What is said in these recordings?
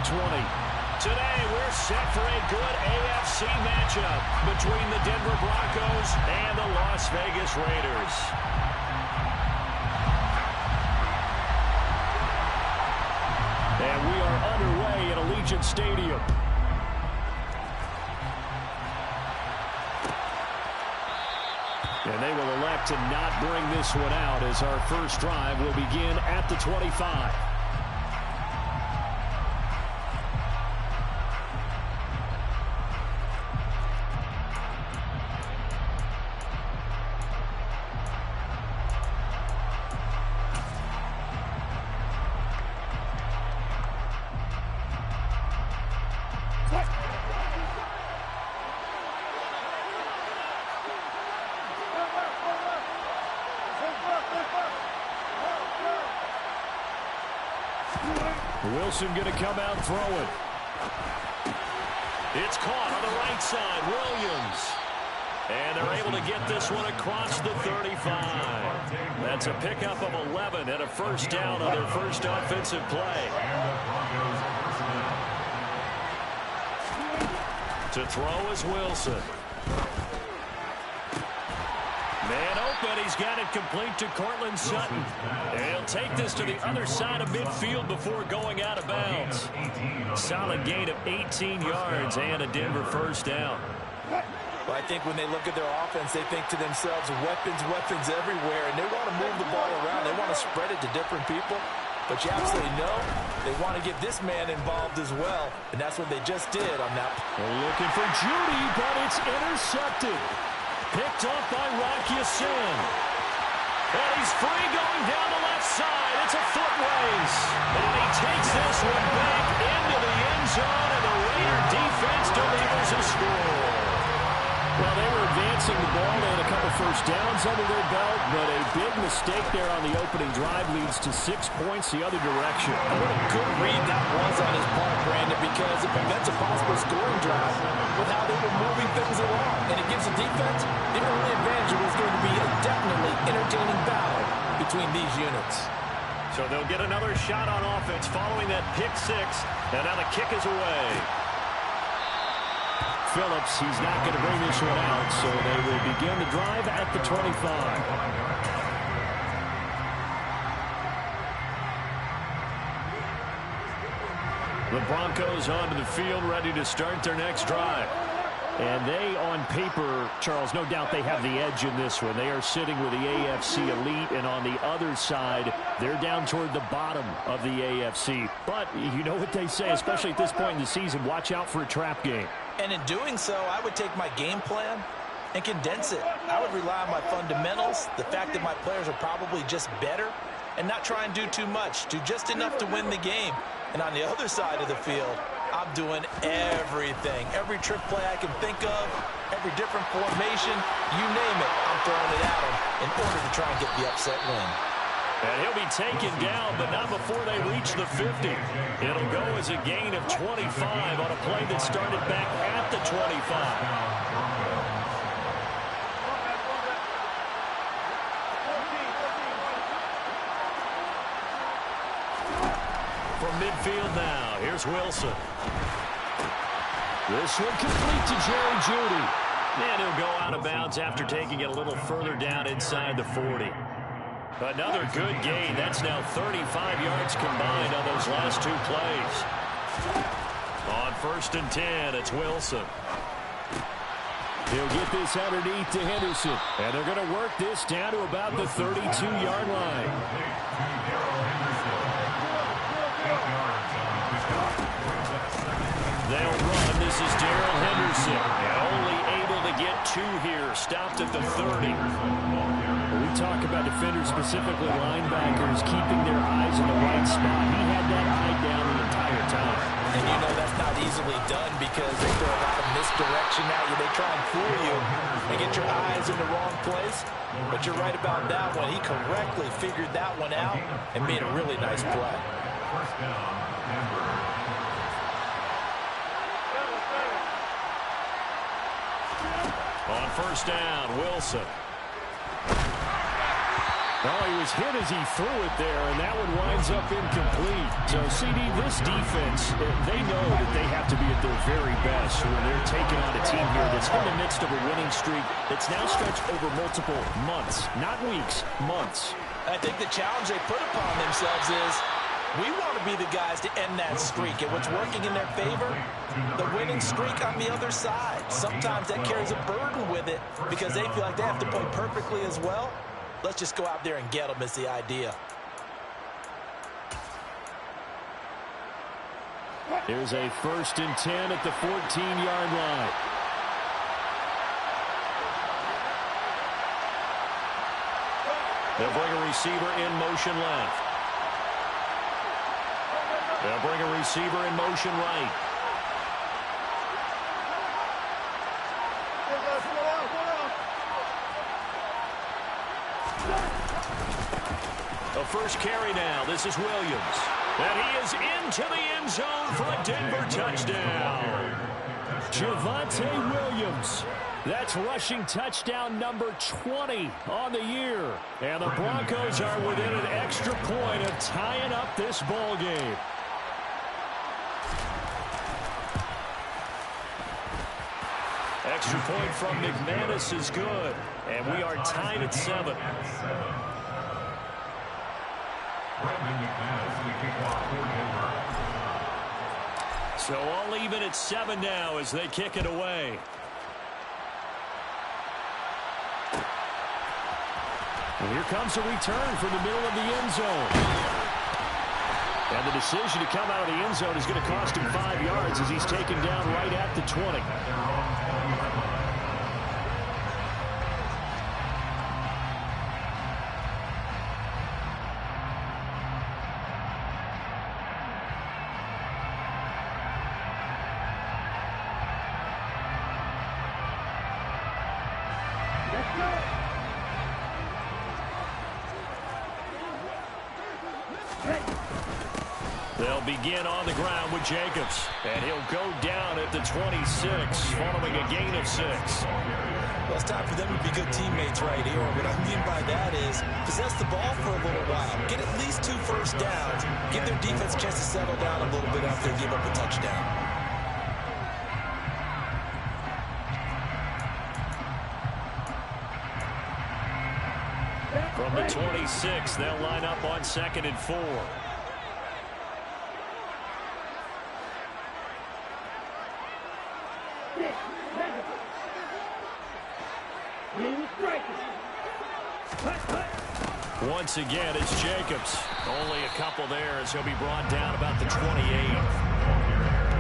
20. Today, we're set for a good AFC matchup between the Denver Broncos and the Las Vegas Raiders. And we are underway at Allegiant Stadium. And they will elect to not bring this one out as our first drive will begin at the 25. Wilson going to come out throwing. It's caught on the right side. Williams. And they're able to get this one across the 35. That's a pickup of 11 and a first down on their first offensive play. To throw is Wilson. Man open, he's got it complete to Courtland Sutton. And he'll take this to the other side of midfield before going out of bounds. Solid gain of 18 yards and a Denver first down. Well, I think when they look at their offense, they think to themselves, weapons everywhere, and they want to move the ball around. They want to spread it to different people. But you absolutely know they want to get this man involved as well, and that's what they just did on that. They're looking for Judy, but it's intercepted. Picked up by Rock Ya-Sin. And he's free going down the left side. It's a foot race. And he takes this one back into the end zone, and the Raider defense delivers a score. Well, they were advancing the ball. They had a couple first downs under their belt, but a big mistake there on the opening drive leads to 6 points the other direction. What a good read that was on his part, Brandon, because it prevents a possible scoring drive with how they were moving things along. And it gives the defense the early advantage. It was going to be a definitely entertaining battle between these units. So they'll get another shot on offense following that pick six. And now the kick is away. Phillips, he's not going to bring this one out, so they will begin the drive at the 25. The Broncos onto the field, ready to start their next drive. And they, on paper, Charles, no doubt they have the edge in this one. They are sitting with the AFC elite, and on the other side, they're down toward the bottom of the AFC. But you know what they say, especially at this point in the season, watch out for a trap game. And in doing so, I would take my game plan and condense it. I would rely on my fundamentals, the fact that my players are probably just better, and not try and do too much, do just enough to win the game. And on the other side of the field, I'm doing everything. Every trick play I can think of, every different formation, you name it, I'm throwing it at them in order to try and get the upset win. And he'll be taken down, but not before they reach the 50. It'll go as a gain of 25 on a play that started back at the 25. From midfield now, here's Wilson. This one complete to Jerry Jeudy. And he'll go out of bounds after taking it a little further down inside the 40. Another good gain. That's now 35 yards combined on those last two plays. On 1st and 10, it's Wilson. He'll get this underneath to Henderson. And they're going to work this down to about the 32-yard line. They'll run. This is Darrell Henderson. Only able to get 2 here. Stopped at the 30. We talk about defenders, specifically linebackers, keeping their eyes in the right spot. He had that eye down the entire time. And you know that's not easily done because they throw a lot of misdirection at you. They try and fool you and get your eyes in the wrong place. But you're right about that one. He correctly figured that one out and made a really nice play. On 1st down, Wilson. Oh, he was hit as he threw it there, and that one winds up incomplete. So, CD, this defense, they know that they have to be at their very best when they're taking on a team here that's in the midst of a winning streak that's now stretched over multiple months, not weeks, months. I think the challenge they put upon themselves is we want to be the guys to end that streak. And what's working in their favor? The winning streak on the other side. Sometimes that carries a burden with it because they feel like they have to play perfectly as well. Let's just go out there and get them is the idea. Here's a 1st and 10 at the 14-yard line. They'll bring a receiver in motion left. They'll bring a receiver in motion right. The first carry now. This is Williams. And he is into the end zone for a Denver touchdown. Javonte Williams. That's rushing touchdown number 20 on the year. And the Broncos are within an extra point of tying up this ball game. Extra point from McManus is good. And we are tied at 7. So all even at 7 now as they kick it away. And here comes a return from the middle of the end zone. And the decision to come out of the end zone is going to cost him 5 yards as he's taken down right at the 20. They'll begin on the ground with Jacobs. And he'll go down at the 26, following a gain of 6. Well, it's time for them to be good teammates right here. What I mean by that is possess the ball for a little while. Get at least 2 first downs. Give their defense a chance to settle down a little bit after they give up a touchdown. From the 26, they'll line up on 2nd and 4. Once again, it's Jacobs. Only a couple there as he'll be brought down about the 28.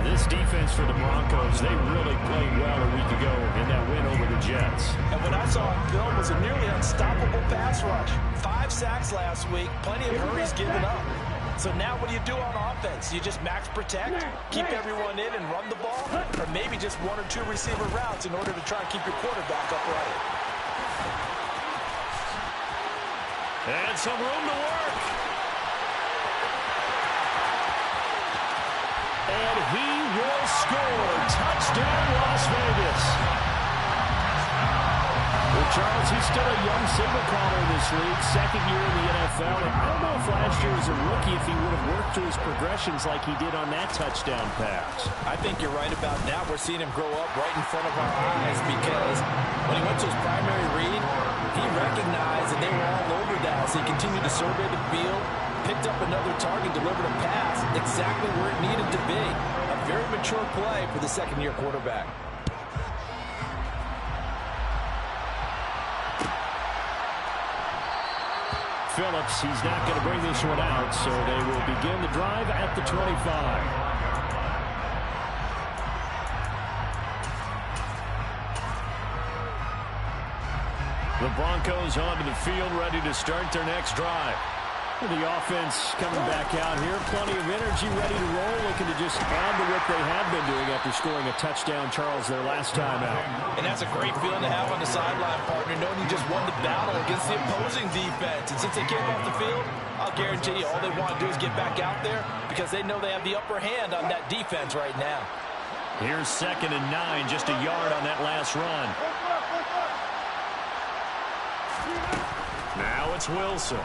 This defense for the Broncos, they really played well a week ago in that win over the Jets. And what I saw on film was a nearly unstoppable pass rush. 5 sacks last week, plenty of hurries given up. So now what do you do on offense? You just max protect, keep everyone in and run the ball, or maybe just 1 or 2 receiver routes in order to try and keep your quarterback upright. And some room to work. And he will score. Touchdown, Las Vegas. Well, Charles, he's still a young signal caller in this league, 2nd year in the NFL. And I don't know if last year as a rookie if he would have worked through his progressions like he did on that touchdown pass. I think you're right about that. We're seeing him grow up right in front of our eyes because when he went to his primary read, he recognized that they were all over that. So he continued to survey the field, picked up another target, delivered a pass exactly where it needed to be. A very mature play for the 2nd-year quarterback. Phillips, he's not going to bring this one out, so they will begin the drive at the 25. The Broncos onto the field, ready to start their next drive. The offense coming back out here, plenty of energy, ready to roll, looking to just add to what they have been doing after scoring a touchdown, Charles, their last time out. And that's a great feeling to have on the sideline, partner, knowing you just won the battle against the opposing defense. And since they came off the field, I'll guarantee you all they want to do is get back out there because they know they have the upper hand on that defense right now. Here's 2nd and 9, just a yard on that last run. Now it's Wilson.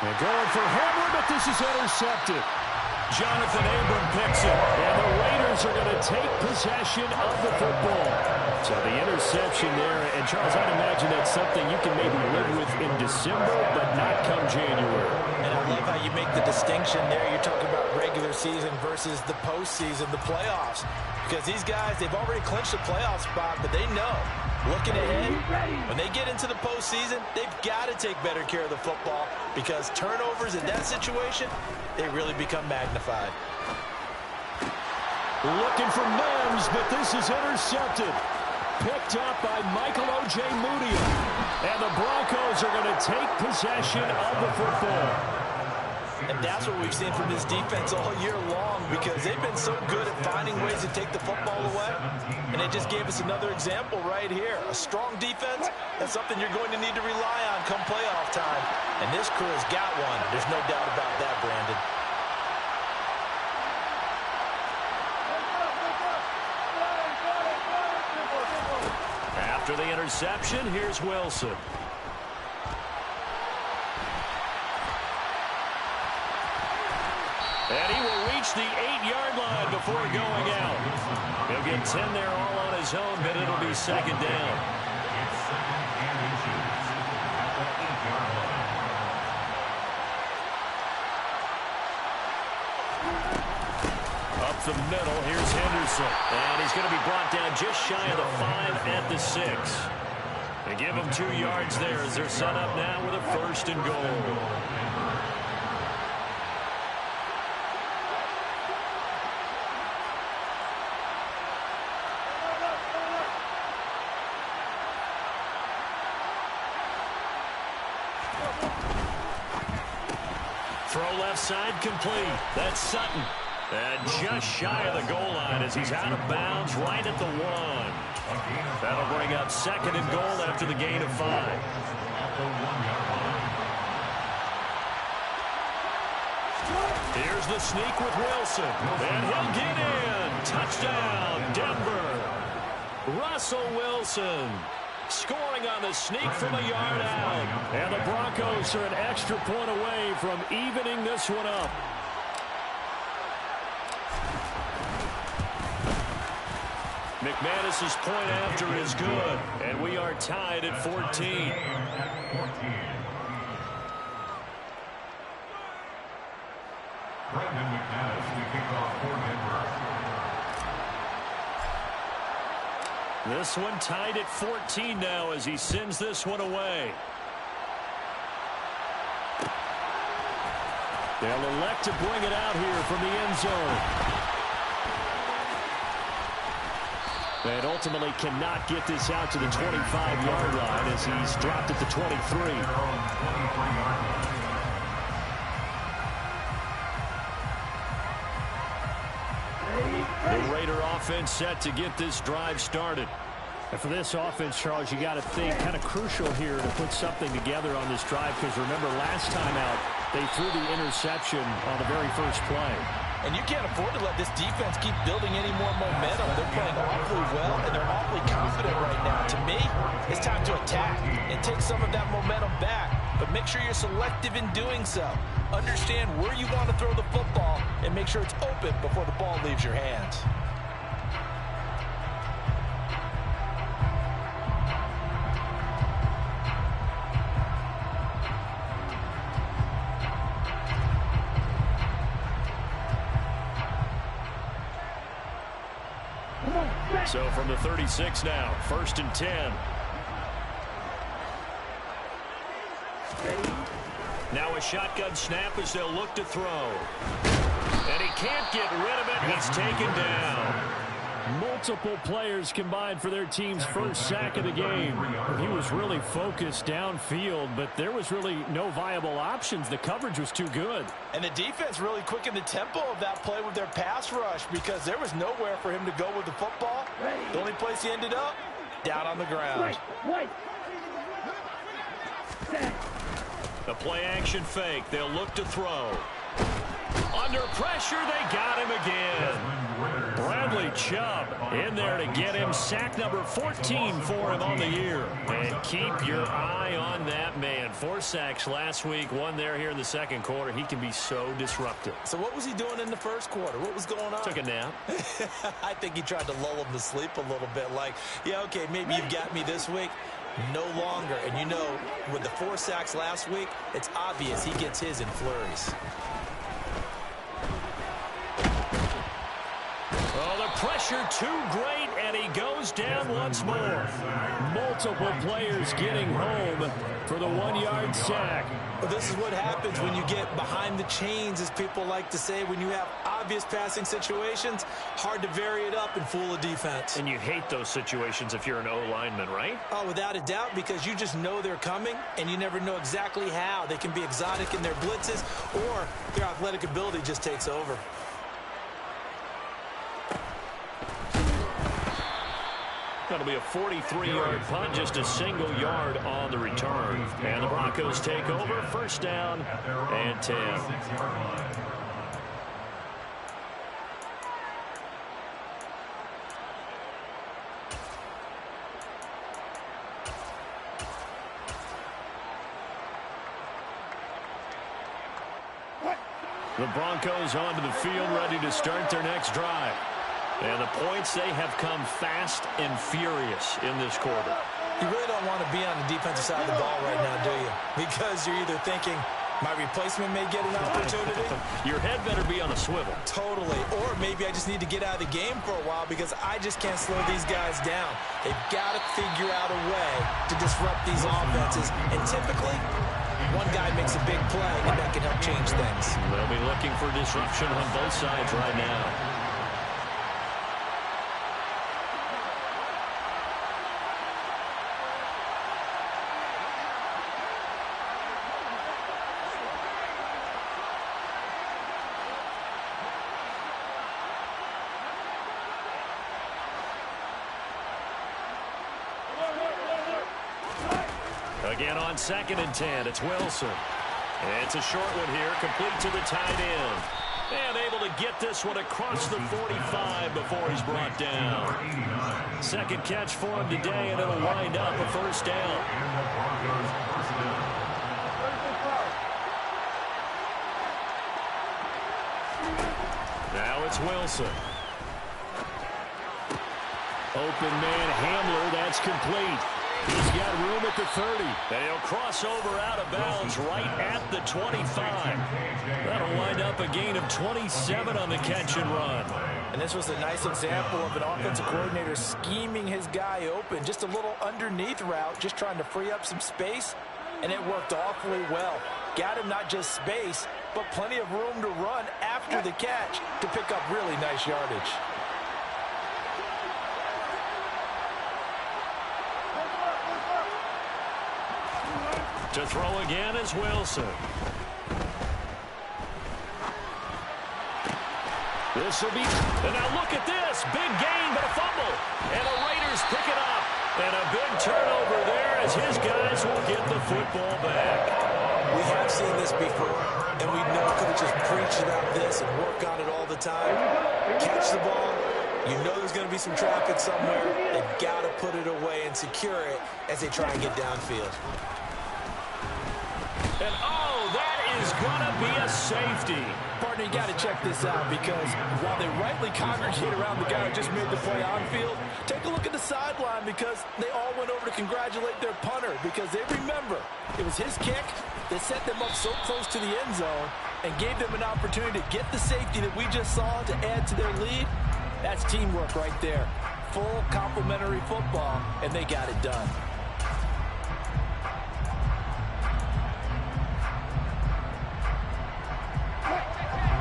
They're going for Hamler, but this is intercepted. Jonathan Abram picks it, and the Raiders are going to take possession of the football. So the interception there, and Charles, I'd imagine that's something you can maybe live with in December, but not come January. And I love how you make the distinction there. You're talking about regular season versus the postseason, the playoffs. Because these guys, they've already clinched the playoff spot, but they know, looking ahead, when they get into the postseason, they've got to take better care of the football because turnovers in that situation, they really become magnified. Looking for Mims, but this is intercepted. Picked up by Michael Ojemudia. And the Broncos are going to take possession of the football. And that's what we've seen from this defense all year long because they've been so good at finding ways to take the football away. And they just gave us another example right here. A strong defense, that's something you're going to need to rely on come playoff time. And this crew has got one. There's no doubt about that, Brandon. After the interception, here's Wilson. And he will reach the 8-yard line before going out. He'll get 10 there all on his own, but it'll be second down. Up the middle, here's Henderson. And he's going to be brought down just shy of the 5 at the 6. They give him 2 yards there as they're set up now with a 1st and goal. Throw left side complete. That's Sutton. And just shy of the goal line as he's out of bounds right at the 1. That'll bring up 2nd and goal after the gain of 5. Here's the sneak with Wilson. And he'll get in. Touchdown, Denver. Russell Wilson scoring on the sneak from a yard out. And the Broncos are an extra point away from evening this one up. McManus's point after is good, and we are tied at 14. Brandon McManus, the kickoff for Denver. This one tied at 14 now as he sends this one away. They'll elect to bring it out here from the end zone. And ultimately cannot get this out to the 25-yard line as he's dropped at the 23. The Raider offense set to get this drive started. And for this offense, Charles, you got to think kind of crucial here to put something together on this drive because remember last time out they threw the interception on the very first play. And you can't afford to let this defense keep building any more momentum. They're playing awfully well, and they're awfully confident right now. To me, it's time to attack and take some of that momentum back. But make sure you're selective in doing so. Understand where you want to throw the football and make sure it's open before the ball leaves your hands. So from the 36 now, 1st and 10. Now a shotgun snap as they'll look to throw. And he can't get rid of it. He's taken down. Multiple players combined for their team's first sack of the game. He was really focused downfield, but there was really no viable options. The coverage was too good. And the defense really quickened the tempo of that play with their pass rush because there was nowhere for him to go with the football. The only place he ended up, down on the ground. The play action fake. They'll look to throw. Under pressure, they got him again. Bradley Bradley Chubb in there to get him sack number 14 for him on the year. And keep your eye on that man. 4 sacks last week, 1 there here in the second quarter. He can be so disruptive. So what was he doing in the first quarter? What was going on? Took a nap. I think he tried to lull him to sleep a little bit. Like, yeah, okay, maybe you've got me this week. No longer. And you know, with the 4 sacks last week, it's obvious he gets his in flurries. Oh, the pressure too great, and he goes down once more. Multiple players getting home for the 1-yard sack. Well, this is what happens when you get behind the chains, as people like to say. When you have obvious passing situations, hard to vary it up and fool a defense. And you hate those situations if you're an O-lineman, right? Oh, without a doubt, because you just know they're coming, and you never know exactly how. They can be exotic in their blitzes, or their athletic ability just takes over. That'll be a 43-yard punt, just a single yard on the return. And the Broncos take over, first down and 10. The Broncos onto the field, ready to start their next drive. And the points, they have come fast and furious in this quarter. You really don't want to be on the defensive side of the ball right now, do you? Because you're either thinking, my replacement may get an opportunity. Your head better be on a swivel. Totally. Or maybe I just need to get out of the game for a while because I just can't slow these guys down. They've got to figure out a way to disrupt these offenses. And typically, one guy makes a big play, and that can help change things. They'll be looking for disruption on both sides right now. Again on 2nd and 10, it's Wilson. And it's a short one here, complete to the tight end. And able to get this one across the 45 before he's brought down. Second catch for him today, and it'll wind up a first down. Now it's Wilson. Open man Hamler, that's complete. He's got room at the 30. And he'll cross over out of bounds right at the 25. That'll wind up a gain of 27 on the catch and run. And this was a nice example of an offensive coordinator scheming his guy open. Just a little underneath route, just trying to free up some space. And it worked awfully well. Got him not just space, but plenty of room to run after the catch to pick up really nice yardage. To throw again is Wilson. This will be, and now look at this. Big gain, but a fumble. And the Raiders pick it up. And a big turnover there as his guys will get the football back. We have seen this before, and we know could have just preached about this and work on it all the time. Catch the ball. You know there's going to be some traffic somewhere. They've got to put it away and secure it as they try and get downfield. And, oh, that is going to be a safety. Partner, you got to check this out because while they rightly congregate around the guy who just made the play on field, take a look at the sideline because they all went over to congratulate their punter because they remember it was his kick that set them up so close to the end zone and gave them an opportunity to get the safety that we just saw to add to their lead. That's teamwork right there. Full complementary football, and they got it done.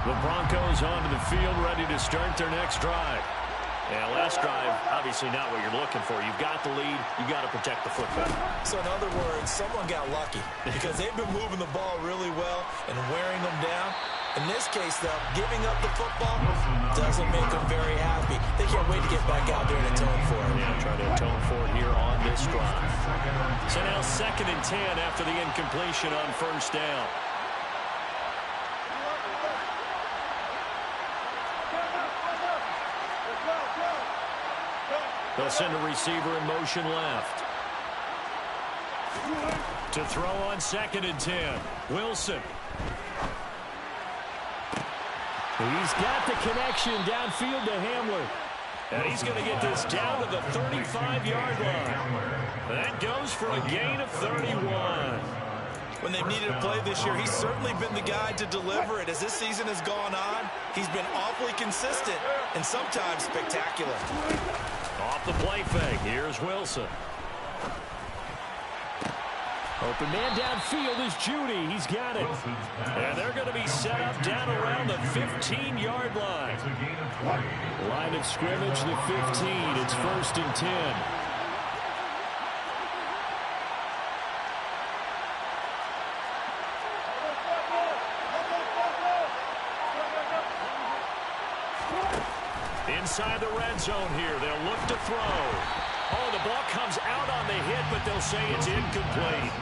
The Broncos onto the field, ready to start their next drive. Yeah, last drive, obviously not what you're looking for. You've got the lead. You've got to protect the football. So in other words, someone got lucky because they've been moving the ball really well and wearing them down. In this case, though, giving up the football doesn't make them very happy. They can't wait to get back out there and atone for it. Yeah, try to atone for it here on this drive. So now 2nd and 10 after the incompletion on first down. They'll send a receiver in motion left. To throw on 2nd and 10. Wilson. He's got the connection downfield to Hamler. And he's going to get this down to the 35-yard line. That goes for a gain of 31. When they've needed a play this year, he's certainly been the guy to deliver it. As this season has gone on, he's been awfully consistent and sometimes spectacular. Off the play fake, here's Wilson. Open man downfield is Judy. He's got it. And they're going to be set up down around the 15-yard line. Line of scrimmage, the 15. It's 1st and 10. Inside the red zone here. They'll look to throw. Oh, the ball comes out on the hit, but they'll say it's incomplete.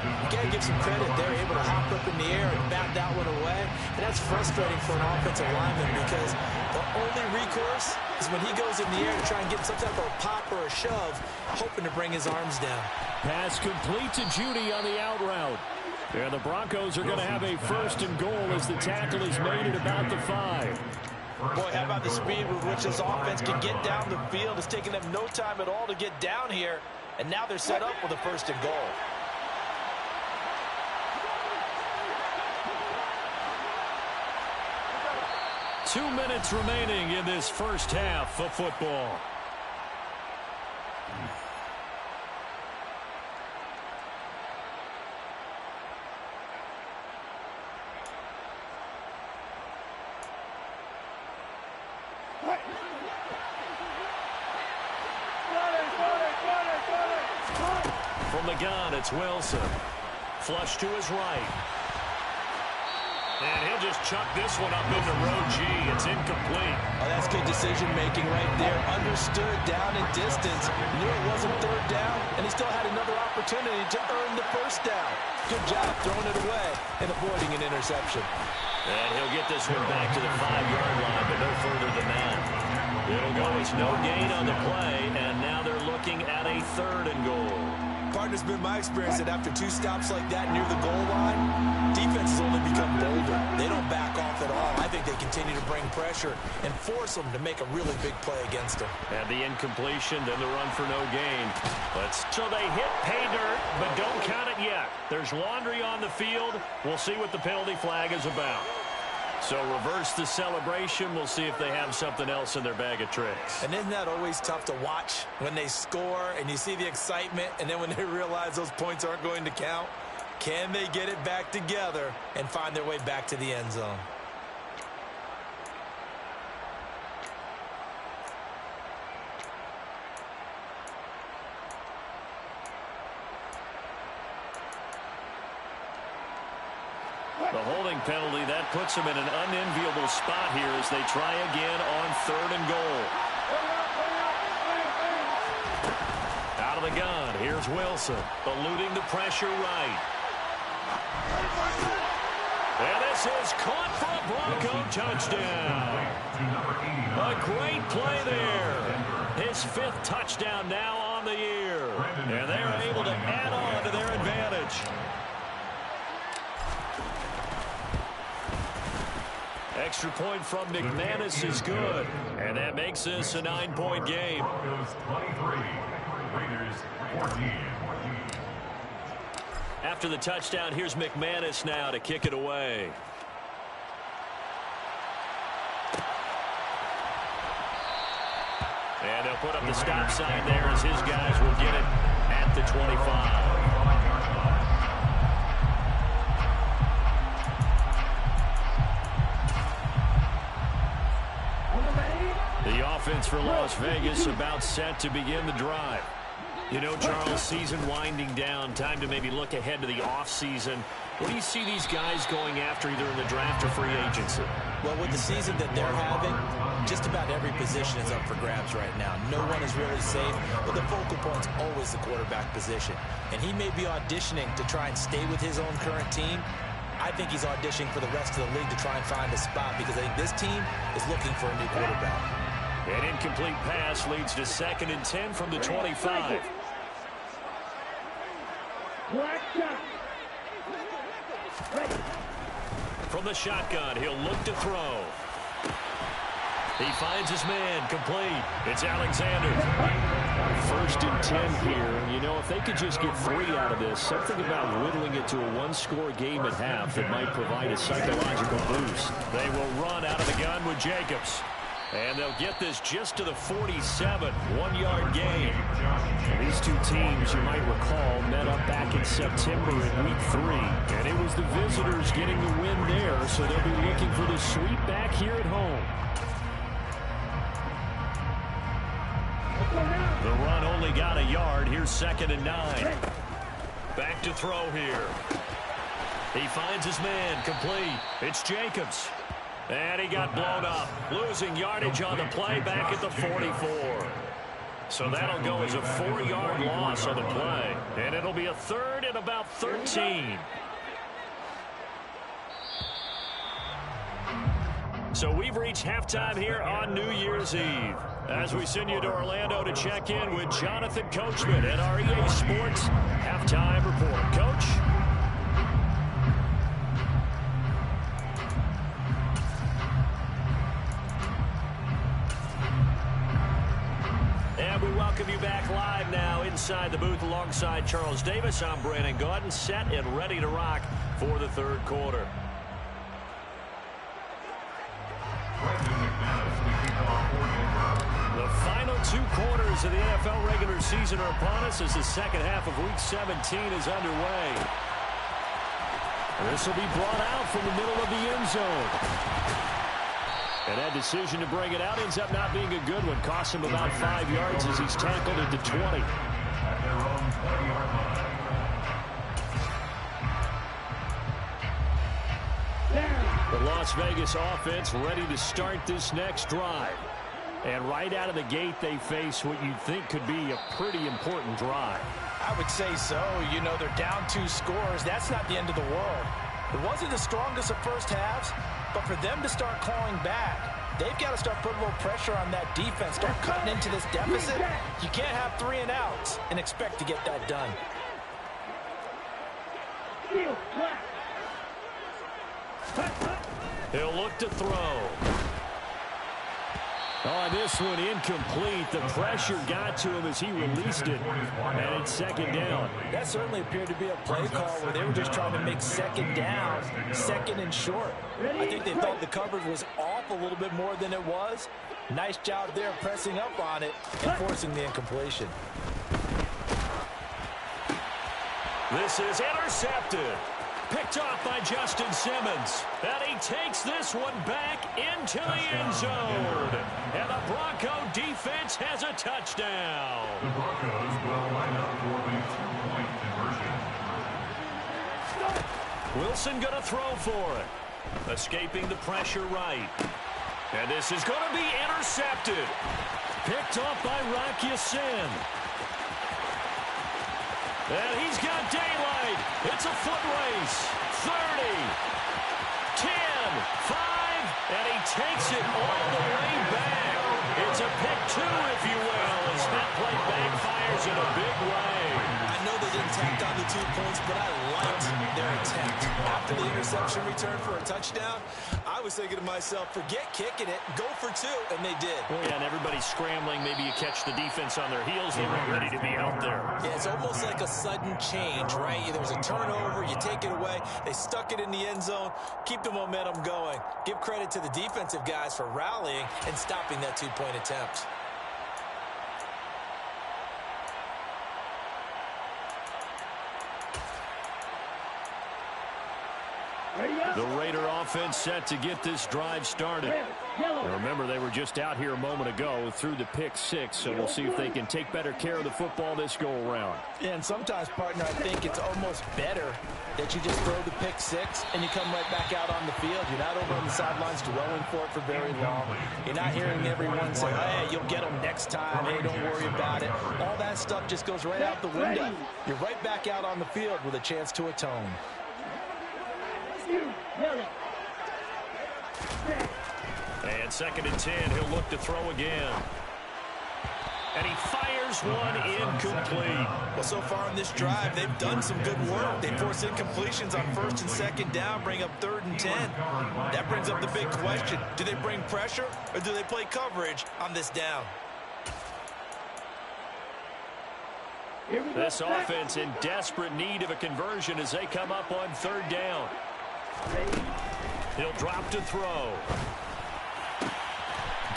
You got to give some credit. They're able to hop up in the air and bat that one away. And that's frustrating for an offensive lineman because the only recourse is when he goes in the air to try and get some type of pop or a shove, hoping to bring his arms down. Pass complete to Judy on the out route. And the Broncos are going to have a 1st and goal as the tackle is made at about the 5. Boy, how about the speed with which this offense can get down the field? It's taken them no time at all to get down here. And now they're set up with a 1st and goal. Two minutes remaining in this first half of football. From the gun, it's Wilson. Flush to his right. And he'll just chuck this one up into row G. It's incomplete. Oh, that's good decision-making right there. Understood down in distance. Knew it wasn't 3rd down, and he still had another opportunity to earn the 1st down. Good job throwing it away and avoiding an interception. And he'll get this one back to the 5-yard line, but no further than that. It'll go. It's no gain on the play, and now they're looking at a 3rd and goal. Partner's been my experience that after 2 stops like that near the goal line, defenses only become bolder. They don't back off at all. I think they continue to bring pressure and force them to make a really big play against them. And the incompletion, then the run for no gain. So they hit pay dirt, but don't count it yet. There's laundry on the field. We'll see what the penalty flag is about. So reverse the celebration. We'll see if they have something else in their bag of tricks. And isn't that always tough to watch when they score and you see the excitement and then when they realize those points aren't going to count? Can they get it back together and find their way back to the end zone? The holding penalty, that puts them in an unenviable spot here as they try again on 3rd and goal. Out of the gun, here's Wilson, eluding the pressure right. And this is caught for a Bronco touchdown. A great play there. His 5th touchdown now on the year. And they're able to add on to their advantage. Extra point from McManus is good. And that makes this a 9-point game. Broncos 23, Raiders 14. After the touchdown, here's McManus now to kick it away. And they'll put up the stop sign there as his guys will get it at the 25. The offense for Las Vegas about set to begin the drive. You know, Charles, season winding down, time to maybe look ahead to the offseason. What do you see these guys going after either in the draft or free agency? Well, with the season that they're having, just about every position is up for grabs right now. No one is really safe, but the focal point's always the quarterback position. And he may be auditioning to try and stay with his own current team. I think he's auditioning for the rest of the league to try and find a spot because I think this team is looking for a new quarterback. An incomplete pass leads to 2nd and 10 from the 25. From the shotgun, he'll look to throw. He finds his man, complete. It's Alexander. 1st and 10 here. You know, if they could just get 3 out of this, something about whittling it to a 1-score game at half that might provide a psychological boost. They will run out of the gun with Jacobs. And they'll get this just to the 47, 1-yard gain. And these two teams, you might recall, met up back in September in Week 3. And it was the visitors getting the win there, so they'll be looking for the sweep back here at home. The run only got a yard. Here's 2nd and 9. Back to throw here. He finds his man, complete. It's Jacobs. And he got blown up, losing yardage on the play back at the 44. So that'll go as a 4-yard loss on the play. And it'll be a 3rd and about 13. So we've reached halftime here on New Year's Eve. As we send you to Orlando to check in with Jonathan Coachman at our EA Sports Halftime Report. Coach? And we welcome you back live now inside the booth alongside Charles Davis. I'm Brandon Gaudin, set and ready to rock for the 3rd quarter. The final 2 quarters of the NFL regular season are upon us as the 2nd half of Week 17 is underway. This will be brought out from the middle of the end zone. And that decision to bring it out ends up not being a good one. Costs him about 5 yards as he's tackled at the 20. At their own 20-yard line. The Las Vegas offense ready to start this next drive. And right out of the gate, they face what you'd think could be a pretty important drive. I would say so. You know, they're down 2 scores. That's not the end of the world. It wasn't the strongest of first halves, but for them to start clawing back, they've got to start putting a little pressure on that defense, start cutting into this deficit. You can't have 3 and outs and expect to get that done. He'll look to throw. Oh, this one incomplete. The pressure got to him as he released it. And it's 2nd down. That certainly appeared to be a play call where they were just trying to make 2nd down, 2nd and short. I think they thought the coverage was off a little bit more than it was. Nice job there pressing up on it and forcing the incompletion. This is intercepted. Picked off by Justin Simmons. And he takes this one back into the end zone. And the Bronco defense has a touchdown. The Broncos will line up for the 2-point conversion. Wilson going to throw for it. Escaping the pressure right. And this is going to be intercepted. Picked off by Rocky Sin. And he's got daylight. It's a foot race. 30, 10, 5, and he takes it all the way back. It's a pick 2, if you will, as that play backfires in a big way. I know they didn't tack on the 2 points, but I liked their attempt. After the interception return for a touchdown, I was thinking to myself, forget kicking it, go for 2, and they did. Yeah, and everybody's scrambling. Maybe you catch the defense on their heels. They weren't ready to be out there. Yeah, it's almost like a sudden change, right? There's a turnover, you take it away, they stuck it in the end zone, keep the momentum going. Give credit to the defensive guys for rallying and stopping that 2-point attempt. The Raider offense set to get this drive started. Now remember, they were just out here a moment ago through the pick 6, so we'll see if they can take better care of the football this go-around. Yeah, and sometimes, partner, I think it's almost better that you just throw the pick 6 and you come right back out on the field. You're not over on the sidelines dwelling for it for very long. You're not hearing everyone say, hey, you'll get them next time. Hey, don't worry about it. All that stuff just goes right out the window. You're right back out on the field with a chance to atone. And And 2nd and 10, he'll look to throw again. And he fires one incomplete. Well, so far in this drive, they've done some good work. They force incompletions on 1st and 2nd down, bring up 3rd and 10. That brings up the big question. Do they bring pressure or do they play coverage on this down? This offense in desperate need of a conversion as they come up on 3rd down. He'll drop to throw.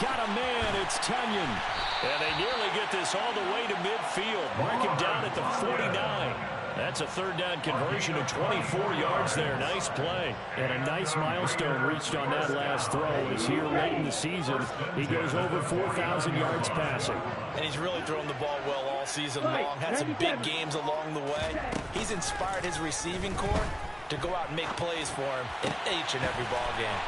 Got a man, it's Tunyon. And they nearly get this all the way to midfield. Mark him down at the 49. That's a 3rd down conversion of 24 yards there. Nice play. And a nice milestone reached on that last throw as here late in the season, he goes over 4,000 yards passing. And he's really thrown the ball well all season long. Had some big games along the way. He's inspired his receiving corps to go out and make plays for him in each and every ball game.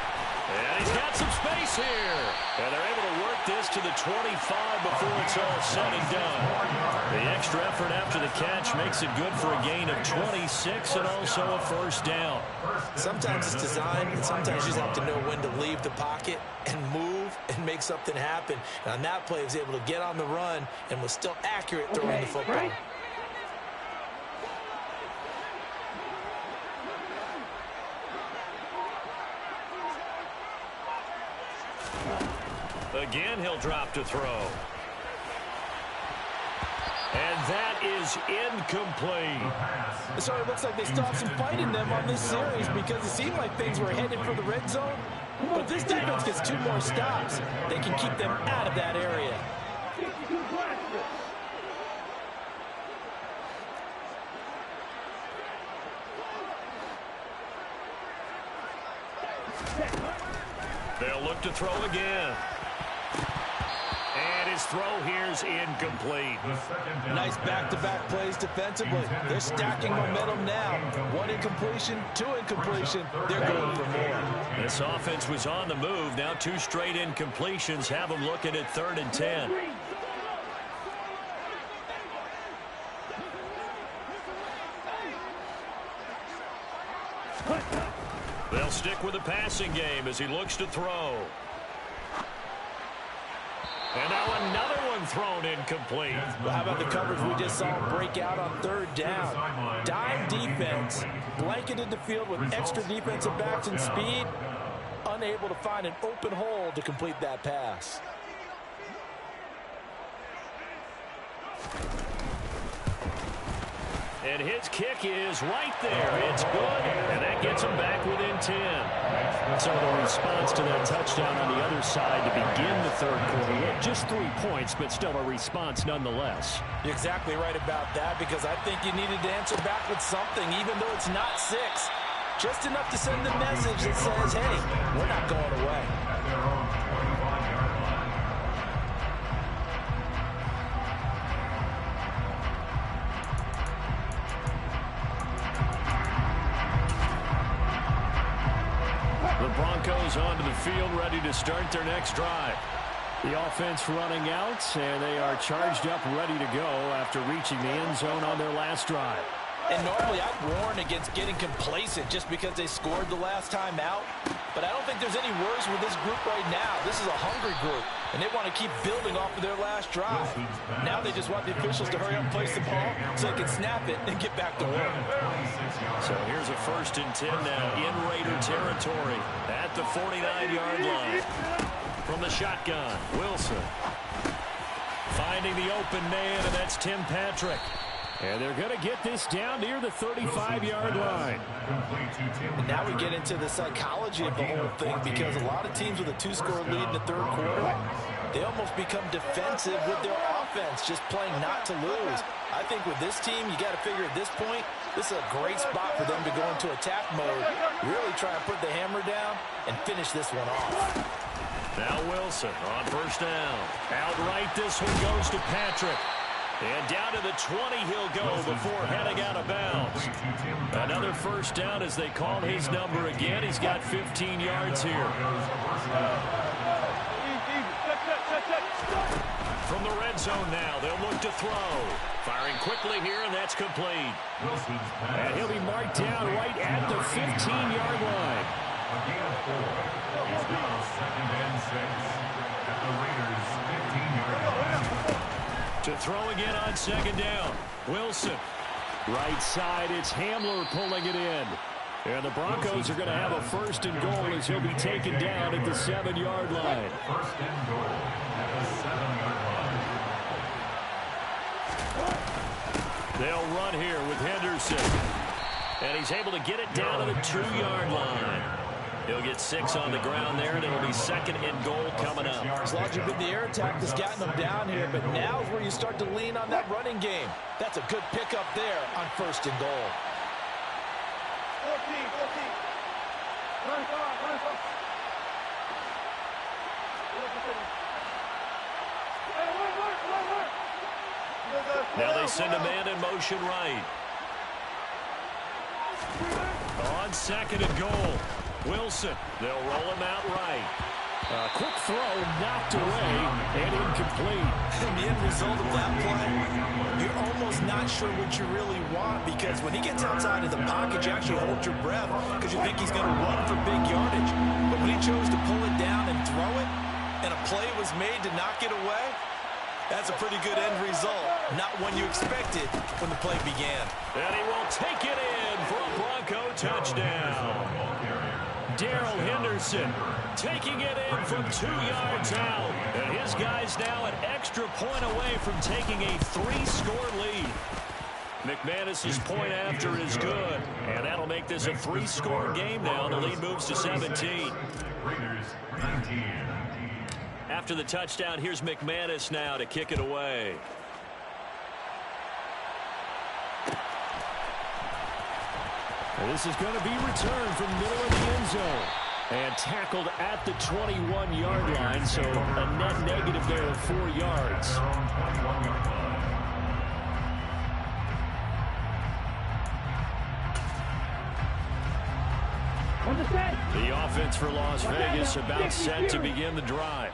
And he's got some space here. And they're able to work this to the 25 before it's all said and done. The extra effort after the catch makes it good for a gain of 26 and also a 1st down. Sometimes it's designed, and sometimes you just have to know when to leave the pocket and move and make something happen. And on that play, he was able to get on the run and was still accurate throwing the football. Again, he'll drop to throw. And that is incomplete. So it looks like they still have some fight in them on this series because it seemed like things were headed for the red zone. But if this defense gets 2 more stops, they can keep them out of that area. They'll look to throw again. And his throw here's incomplete. Nice back-to-back plays defensively. They're stacking momentum now. 1 incompletion, 2 incompletion. They're going for more. This offense was on the move. Now 2 straight incompletions have them looking at 3rd and 10. They'll stick with the passing game as he looks to throw. And now another one thrown incomplete. Well, how about the coverage we just saw break out on 3rd down? Dime defense, blanketed the field with extra defensive backs and speed, unable to find an open hole to complete that pass. And his kick is right there. It's good, and that gets him back within 10. So the response to that touchdown on the other side to begin the 3rd quarter. Just 3 points, but still a response nonetheless. You're exactly right about that because I think you needed to answer back with something, even though it's not 6. Just enough to send the message that says, hey, we're not going away. Broncos onto the field, ready to start their next drive. The offense running out, and they are charged up, ready to go after reaching the end zone on their last drive. And normally I'd warn against getting complacent just because they scored the last time out. But I don't think there's any worries with this group right now. This is a hungry group, and they want to keep building off of their last drive. Now they just want the officials to hurry up and place the ball so they can snap it and get back to work. So here's a 1st and 10 now in Raider territory at the 49-yard line. From the shotgun, Wilson finding the open man, and that's Tim Patrick. And they're going to get this down near the 35-yard line. And now we get into the psychology of the whole thing because a lot of teams with a 2-score lead in the 3rd quarter, they almost become defensive with their offense, just playing not to lose. I think with this team, you got to figure at this point, this is a great spot for them to go into attack mode, really try and put the hammer down and finish this one off. Now Wilson on 1st down. Outright, this one goes to Patrick. And down to the 20 he'll go before heading out of bounds. Another 1st down as they call his number again. He's got 15 yards here. From the red zone now, they'll look to throw. Firing quickly here, and that's complete. And he'll be marked down right at the 15-yard line. To throw again on second down. Wilson. Right side, it's Hamler pulling it in. And the Broncos are going to have a first and goal as he'll be taken down at the 7-yard line. First and goal at the 7-yard line. They'll run here with Henderson. And he's able to get it down to the 2-yard line. He'll get 6 on the ground there, and it'll be second and goal coming up. As long as you've been the air attack that's gotten them down here, but now is where you start to lean on that running game. That's a good pickup there on first and goal. 14. Run far. Now they send a man in motion right. On second and goal. Wilson. They'll roll him out right. Quick throw knocked away and incomplete. And the end result of that play, you're almost not sure what you really want, because when he gets outside of the pocket, you actually hold your breath because you think he's going to run for big yardage. But when he chose to pull it down and throw it, and a play was made to knock it away, that's a pretty good end result. Not one you expected when the play began. And he will take it in for a Bronco touchdown. Darrell Henderson taking it in from 2 yards out. And his guy's now an extra point away from taking a 3-score lead. McManus's point after is good. And that'll make this a 3-score game now. The lead moves to 17. Raiders 19. After the touchdown, here's McManus now to kick it away. And this is going to be returned from middle of the end zone. And tackled at the 21-yard line, so a net negative there of 4 yards. The offense for Las Vegas about set to begin the drive.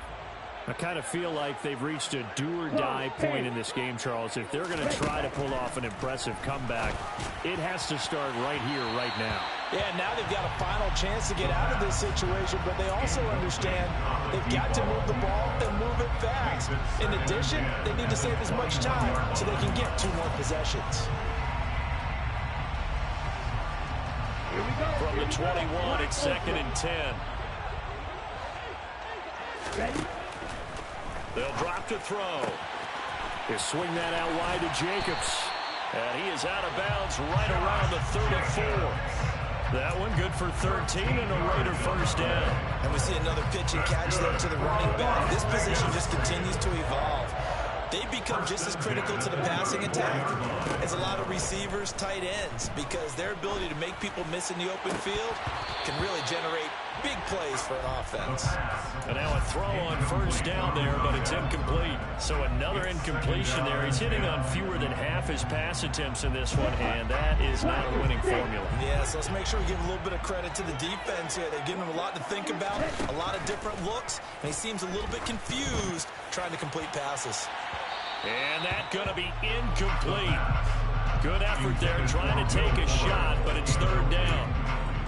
I kind of feel like they've reached a do-or-die point in this game, Charles. If they're going to try to pull off an impressive comeback, it has to start right here, right now. Yeah, now they've got a final chance to get out of this situation, but they also understand they've got to move the ball and move it fast. In addition, they need to save as much time so they can get 2 more possessions. From the 21, it's second and 10. Ready? They'll drop to throw. They swing that out wide to Jacobs. And he is out of bounds right around the 34. That one good for 13 and a Raider first down. And we see another pitch and catch there to the running back. This position just continues to evolve. They become just as critical to the passing attack as a lot of receivers, tight ends, because their ability to make people miss in the open field can really generate big plays for an offense. And now a throw on first down there, but it's incomplete. So another incompletion there. He's hitting on fewer than half his pass attempts in this one, and that is not a winning formula. Yeah, so let's make sure we give a little bit of credit to the defense here. They've given him a lot to think about, a lot of different looks, and he seems a little bit confused trying to complete passes. And that's going to be incomplete. Good effort there, trying to take a shot, but it's third down.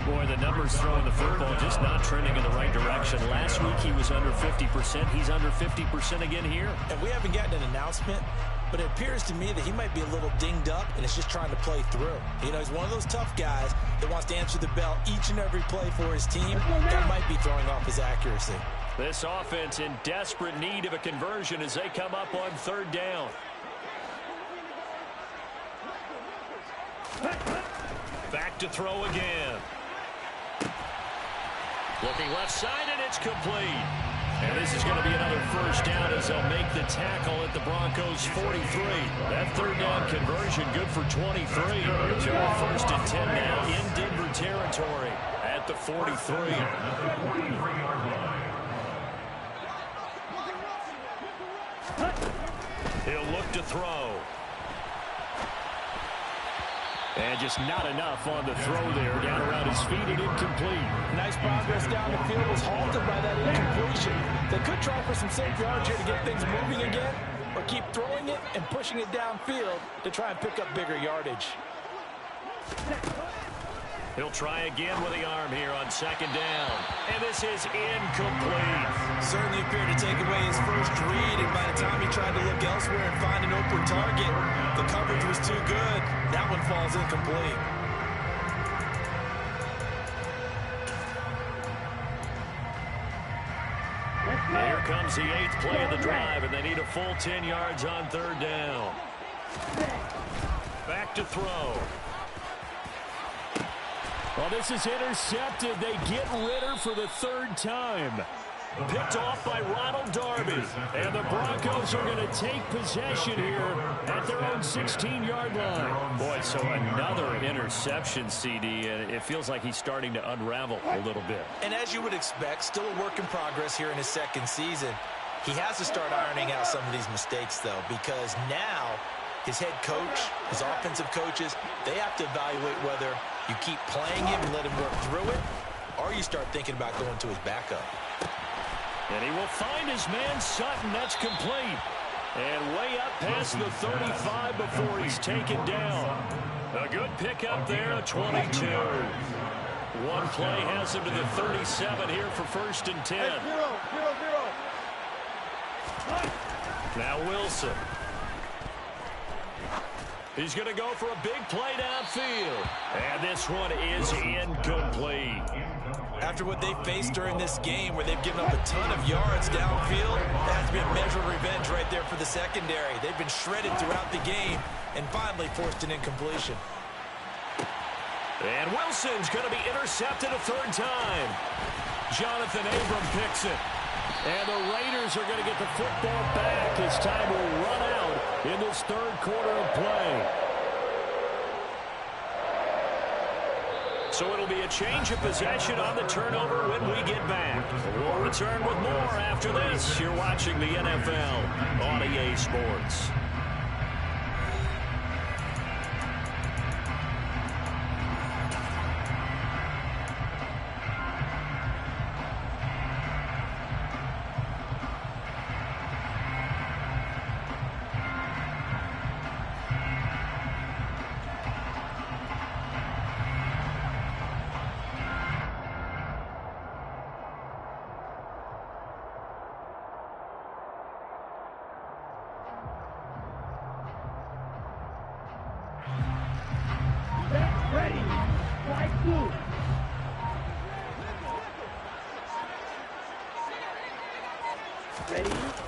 Boy, the numbers throwing the football just not trending in the right direction. Last week he was under 50%. He's under 50% again here. And we haven't gotten an announcement, but it appears to me that he might be a little dinged up and is just trying to play through. You know, he's one of those tough guys that wants to answer the bell each and every play for his team. That might be throwing off his accuracy. This offense in desperate need of a conversion as they come up on third down. Back to throw again. Looking left side, and it's complete. And this is going to be another first down as they'll make the tackle at the Broncos' 43. That third down conversion good for 23. So first and 10 now in Denver territory at the 43. He'll look to throw. And just not enough on the throw there. Down around his feet and incomplete. Nice progress down the field was halted by that incompletion. They could try for some safe yards here to get things moving again, or keep throwing it and pushing it downfield to try and pick up bigger yardage. He'll try again with the arm here on second down. And this is incomplete. Certainly appeared to take away his first read, and by the time he tried to look elsewhere and find an open target, the coverage was too good. That one falls incomplete. Here comes the 8th play of the drive, and they need a full 10 yards on third down. Back to throw. Well, this is intercepted. They get Ritter for the 3rd time. Picked off by Ronald Darby. And the Broncos are going to take possession here at their own 16-yard line. Boy, so another interception, CD, and it feels like he's starting to unravel a little bit. And as you would expect, still a work in progress here in his 2nd season. He has to start ironing out some of these mistakes, though, because now his head coach, his offensive coaches, they have to evaluate whether you keep playing him and let him work through it, or you start thinking about going to his backup. And he will find his man Sutton. That's complete. And way up past the 35 before he's taken down. A good pickup there, a 22. One play has him to the 37 here for 1st and 10. Now Wilson. He's going to go for a big play downfield. And this one is incomplete. After what they faced during this game where they've given up a ton of yards downfield, that has to be a measure of revenge right there for the secondary. They've been shredded throughout the game and finally forced an incompletion. And Wilson's going to be intercepted a 3rd time. Jonathan Abram picks it. And the Raiders are going to get the football back as time will run out in this 3rd quarter of play. So it'll be a change of possession on the turnover when we get back. We'll return with more after this. You're watching the NFL on EA Sports.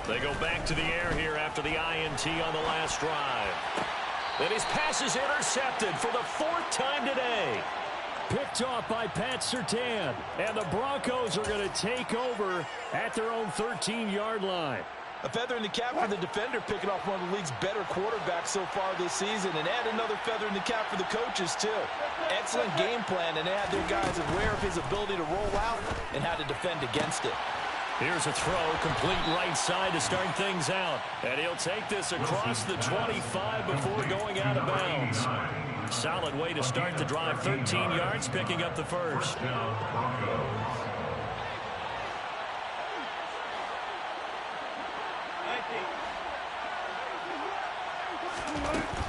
They go back to the air here after the INT on the last drive. Then his pass is intercepted for the 4th time today. Picked off by Pat Surtain. And the Broncos are going to take over at their own 13-yard line. A feather in the cap for the defender, picking off one of the league's better quarterbacks so far this season, and add another feather in the cap for the coaches, too. Excellent game plan, and they had their guys aware of his ability to roll out and how to defend against it. Here's a throw, complete right side to start things out. And he'll take this across the 25 before going out of bounds. Solid way to start the drive, 13 yards, picking up the first.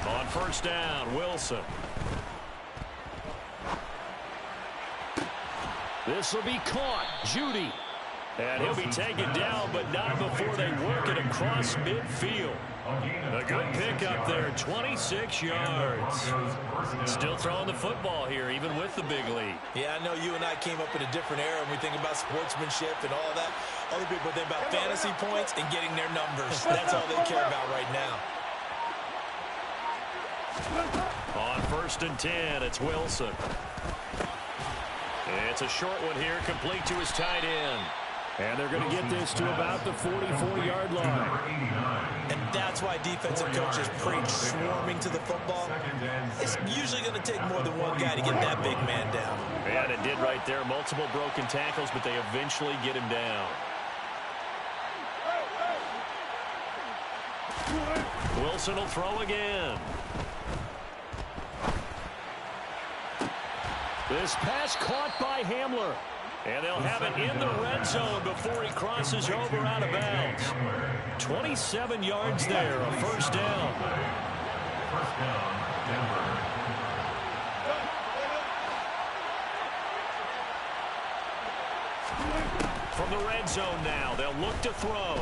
On first down, Wilson. This will be caught. Judy. And he'll be taken down, but not before they work it across midfield. A good pickup there, 26 yards. Still throwing the football here, even with the big lead. Yeah, I know you and I came up in a different era, and we think about sportsmanship and all that. Other people think about fantasy points and getting their numbers. That's all they care about right now. On 1st and 10, it's Wilson. It's a short one here, complete to his tight end. And they're going to get this to about the 44-yard line. And that's why defensive coaches preach swarming to the football. It's usually going to take more than one guy to get that big man down. And it did right there. Multiple broken tackles, but they eventually get him down. Wilson will throw again. This pass caught by Hamler. And they'll have it in the red zone before he crosses over out of bounds. 27 yards there, a first down. First down, Denver. the red zone now. They'll look to throw.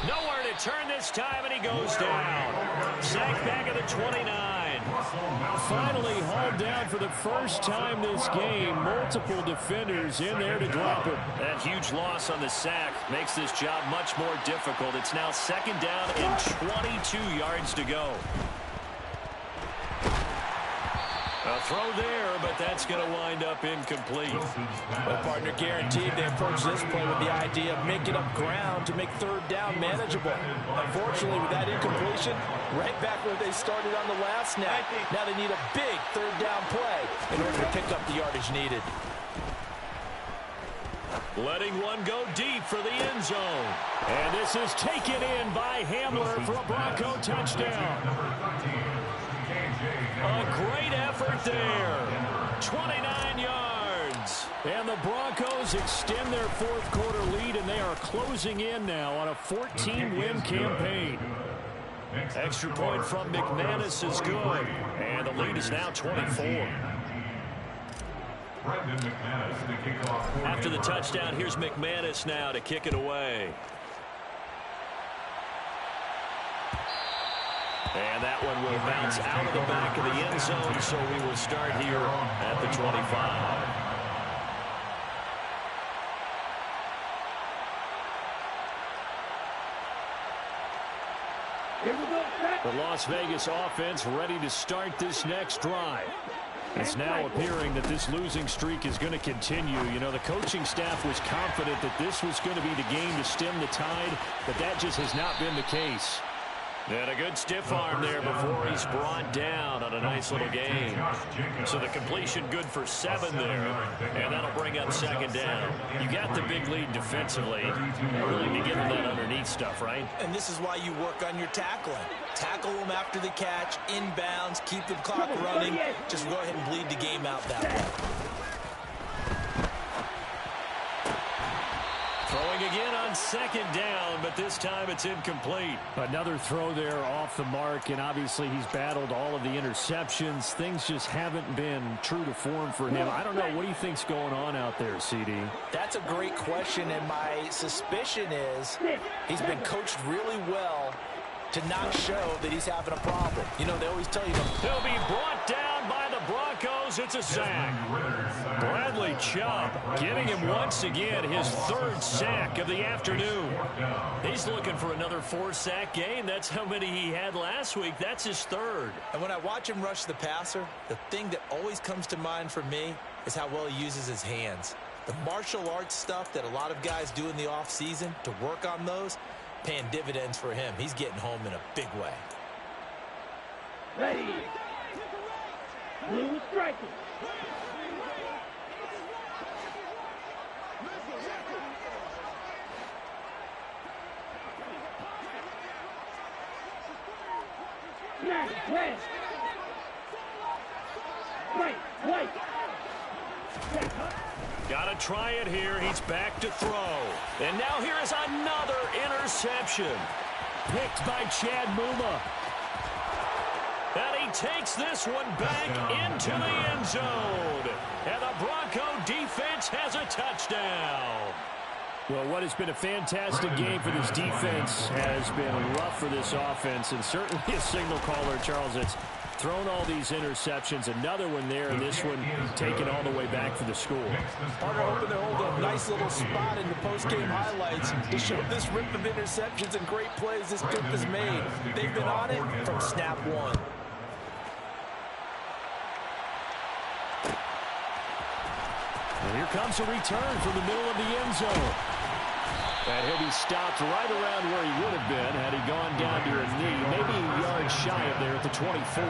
Nowhere to turn this time, and he goes down. Sacked back at the 29. Finally hauled down for the first time this game. Multiple defenders in there to drop him. That huge loss on the sack makes this job much more difficult. It's now second down and 22 yards to go. A throw there, but that's going to wind up incomplete. Well, partner, guaranteed they approach this play with the idea of making up ground to make third down manageable. Unfortunately, with that incompletion, right back where they started on the last snap. Now they need a big third down play in order to pick up the yardage needed. Letting one go deep for the end zone. And this is taken in by Hamler for a Bronco touchdown. A great effort there. 29 yards. And the Broncos extend their fourth quarter lead, and they are closing in now on a 14-win campaign. Extra point from McManus is good. And the lead is now 24. After the touchdown, here's McManus now to kick it away. And that one will bounce out of the back of the end zone, so we will start here at the 25. The Las Vegas offense ready to start this next drive. It's now appearing that this losing streak is going to continue. You know, the coaching staff was confident that this was going to be the game to stem the tide, but that just has not been the case. And a good stiff arm there before he's brought down on a nice little gain. So the completion good for 7 there. And that'll bring up second down. You got the big lead defensively. Really be getting that underneath stuff, right? And this is why you work on your tackling. Tackle them after the catch, inbounds, keep the clock running. Just go ahead and bleed the game out that way. Throwing again on second down, but this time it's incomplete. Another throw there off the mark, and obviously he's battled all of the interceptions. Things just haven't been true to form for him. I don't know. What do you think's going on out there, CD? That's a great question, and my suspicion is he's been coached really well to not show that he's having a problem. You know, they always tell you he'll be brought down by the Broncos. It's a sack. Bradley Chubb getting him once again his 3rd sack of the afternoon. He's looking for another 4-sack game. That's how many he had last week. That's his 3rd. And when I watch him rush the passer, the thing that always comes to mind for me is how well he uses his hands. The martial arts stuff that a lot of guys do in the offseason to work on those, paying dividends for him. He's getting home in a big way. Ready. Blue striking. Snap, red. White. Got to try it here. He's back to throw. And now here is another interception. Picked by Chad Muma. And he takes this one back into the end zone. And the Bronco defense has a touchdown. Well, what has been a fantastic game for this defense has been rough for this offense, and certainly a signal caller, Charles, that's thrown all these interceptions. Another one there, and this one taken all the way back for the score. Partner hoping to hold a nice little spot in the post-game highlights to show this rip of interceptions and great plays this group has made. They've been on it from snap 1. And here comes a return from the middle of the end zone. And he'll be stopped right around where he would have been had he gone down to a knee, maybe a yard shy of there at the 24.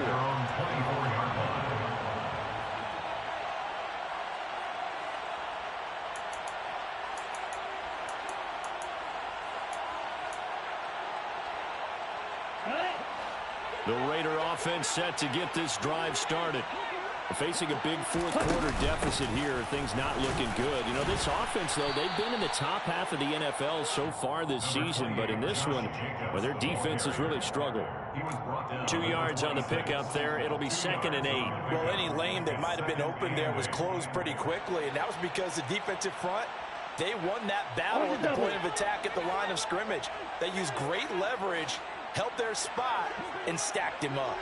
The Raider offense set to get this drive started. Facing a big fourth quarter deficit here, things not looking good. You know, this offense, though, they've been in the top half of the NFL so far this season, but in this one, well, their defense has really struggled. 2 yards on the pickup there. It'll be 2nd and 8. Well, any lane that might have been open there was closed pretty quickly, and that was because the defensive front They won that battle at the point of attack at the line of scrimmage. They used great leverage, held their spot, and stacked him up.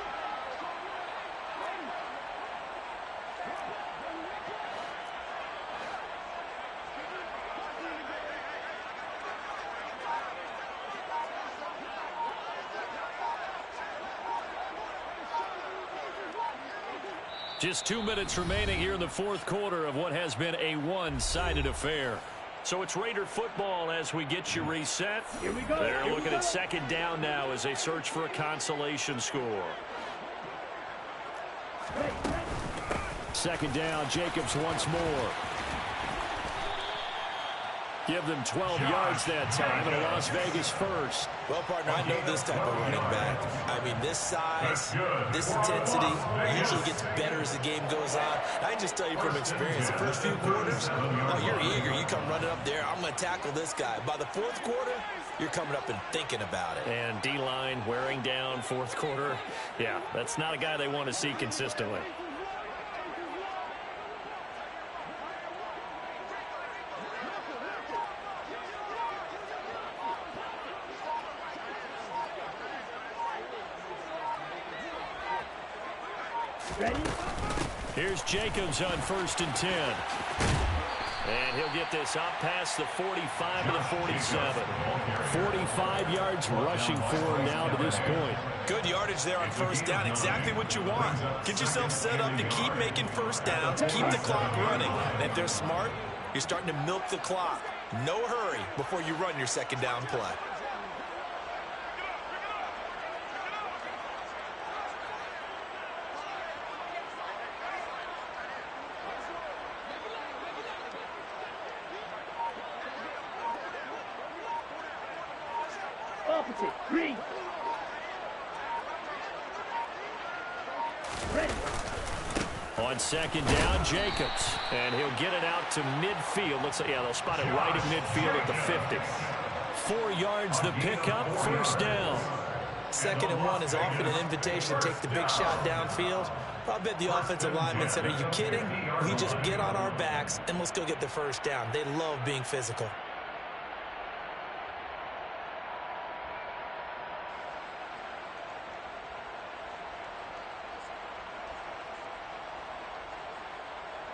Just 2 minutes remaining here in the fourth quarter of what has been a one-sided affair. So it's Raider football as we get you reset. Here we go. They're looking at second down now as they search for a consolation score. Second down, Jacobs once more. Give them 12 yards that time, and a Las Vegas first. Well, partner, I know this type of running back. I mean, this size, this intensity usually gets better as the game goes on. I can just tell you from experience, the first few quarters, oh, you're eager. You come running up there, I'm going to tackle this guy. By the fourth quarter, you're coming up and thinking about it. And D-line wearing down fourth quarter. Yeah, that's not a guy they want to see consistently. Ready? Here's Jacobs on 1st and 10. And he'll get this up past the 45 to the 47. 45 yards rushing for him now to this point. Good yardage there on first down. Exactly what you want. Get yourself set up to keep making first downs, keep the clock running. And if they're smart, you're starting to milk the clock. No hurry before you run your second down play. Opposite. Three. Ready. On second down, Jacobs. And he'll get it out to midfield. Looks like, yeah, they'll spot it right at midfield at the 50. 4 yards the pickup, first down. 2nd and 1 is often an invitation to take the big shot downfield. I bet the offensive lineman said, are you kidding? We just get on our backs and let's go get the first down. They love being physical.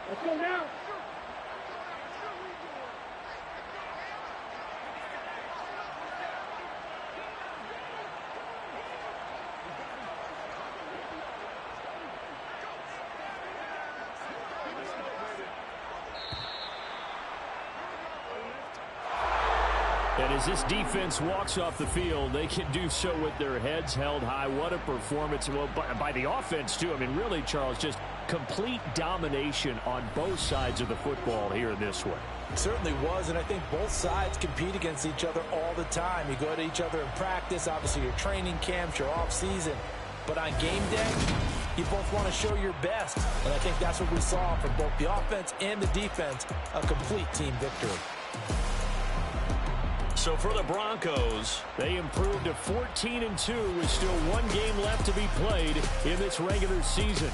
Let's go now. And as this defense walks off the field, they can do so with their heads held high. What a performance. Well, by the offense, too. I mean, really, Charles, just complete domination on both sides of the football here in this one. It certainly was, and I think both sides compete against each other all the time. You go to each other in practice, obviously your training camps, your off-season. But on game day, you both want to show your best. And I think that's what we saw from both the offense and the defense, a complete team victory. So for the Broncos, they improved to 14-2 with still one game left to be played in this regular season.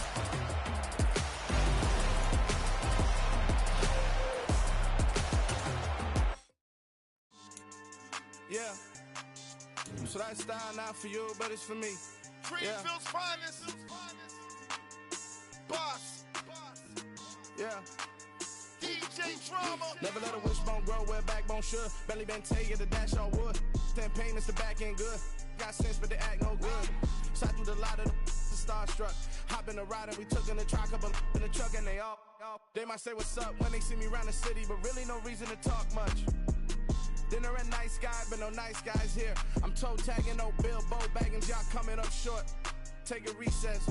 Yeah. So that style not for you, but it's for me. Greenfield's finest. Boss. Yeah. DJ Drama. Never let a wishbone grow where backbone should. Belly been take it to dash on wood. Then pain is the back end good. Got sense, but they act no good. Shot through the lot of the starstruck. Hop in the ride and we took in the truck up in the truck and they all. They might say what's up when they see me around the city, but really no reason to talk much. Dinner a nice guy, but no nice guys here. I'm toe tagging, no Bilbo Baggins, y'all coming up short. Take a recess.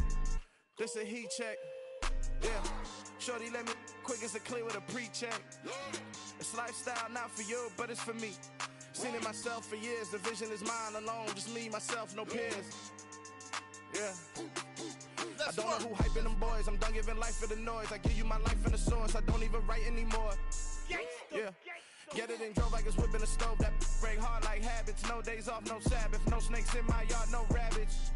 This a heat check. Yeah. Shorty let me quick as a clear with a pre-check. It's lifestyle not for you, but it's for me. Seen it myself for years. The vision is mine alone. Just me, myself, no peers. Yeah. I don't know who hyping them boys. I'm done giving life for the noise. I give you my life in the source. I don't even write anymore. Yeah. Get it and drove like it's whipping a stove. That break hard like habits. No days off, no Sabbath. No snakes in my yard, no rabbits.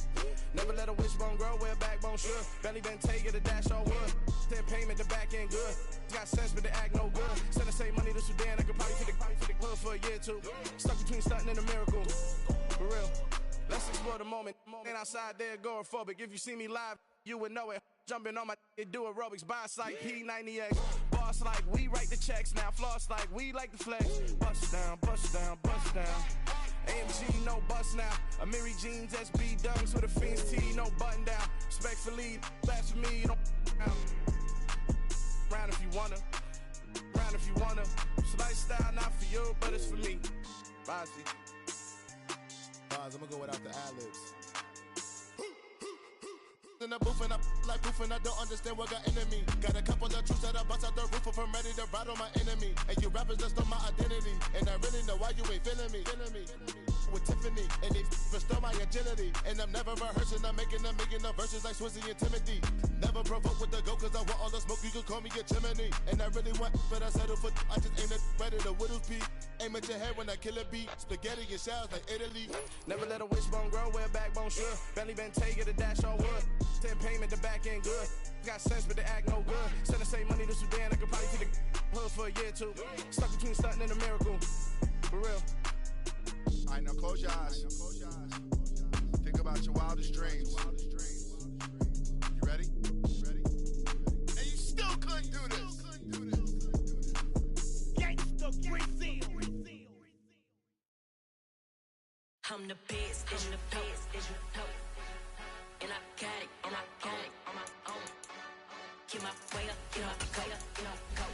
Never let a wishbone grow where backbone should. Belly been take it a dash on wood. Stand payment, the back end good. Got sense, but they act no good. Send the same money to Sudan, I could probably take the hood for a year or two. Stuck between stunting and a miracle. For real. Let's explore the moment. Ain't outside there agoraphobic. If you see me live, you would know it. Jumping on my do aerobics, boss like P90X. Boss like we write the checks now. Floss like we like the flex. Bust down, bust down, bust down. AMG, no bust now. Amiri jeans, SB dunks with a Fiends tee, no button down. Respectfully, blasphemy, you don't round if you wanna. Round if you wanna. It's lifestyle, not for you, but it's for me. Bossy. Bars, I'm gonna go without the ad-libs. In the booth and I like proof and I don't understand what got into me. Got a couple of troops that I bust out the roof if I'm ready to ride on my enemy. And you rappers just stole my identity. And I really know why you ain't feeling me. With Tiffany, and they restore my agility. And I'm never rehearsing, I'm making a million of verses like Swizzy and Timothy. Never provoke with the go, cause I want all the smoke, you can call me a chimney. And I really want, but I settle for, I just aim at ready to Whittles Peak. Aim at your head when I kill a beat. Spaghetti and shells like Italy. Never let a wishbone grow where a backbone should. Bentley Bentay, get a dash on wood. Stand payment, the back end good. Got sense, but they act no good. Send the same money to Sudan, I could probably take the hood for a year or two. Stuck between stunting and a miracle. For real. Alright, now close your eyes. Think about your wildest dreams. You ready? And you still couldn't do this. Gangsta Brazil. I'm the best, I'm the best, as you know. And I got it, on my own. Get my way up, get my way up, go.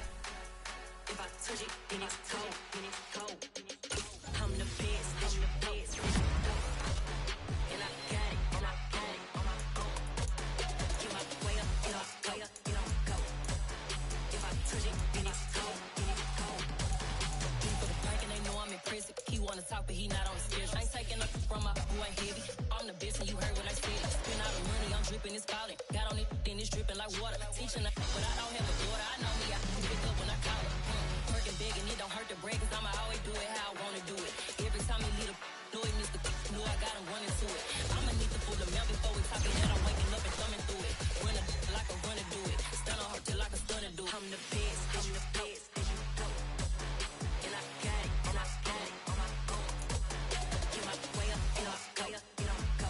If I touch it, then it's cold, I'm the best, as you know. And I got it, on my own. Get my way up, get my way up, go. If I touch it, then it's cold. He for the prank and they know I'm in prison. He wanna talk, but he not on the schedule. I ain't taking nothing from my boy heavy. I'm the best and you heard what I said. Spend all the money, I'm dripping, it's falling. Got on it, then it's dripping like water. Teaching her, but I don't have a daughter. I know me, I can pick up when I call it. Working big and it don't hurt to break, cause I'ma always do it how I wanna do it. Every time he lead a know it, Mr. Know I got him running to it. I'ma need to pull the milk before we talking that I'm waking up and thumbing through it. Run a like a runner do it. Stun on her till like a stunner do it. I'm the best, I'm the best, as you know. And I got it, on my own. Get my way up, get my way up, go.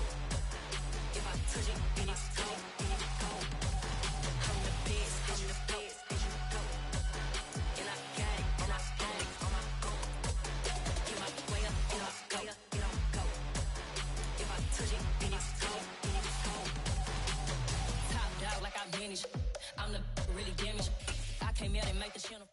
If I touch it, then it's cold, I'm the best, as you know. And I got it, on my own. Get my way up, get my way up, go. If I touch it, then it's cold, Top dog like I manage. I'm the really damaged. I came out and make the channel.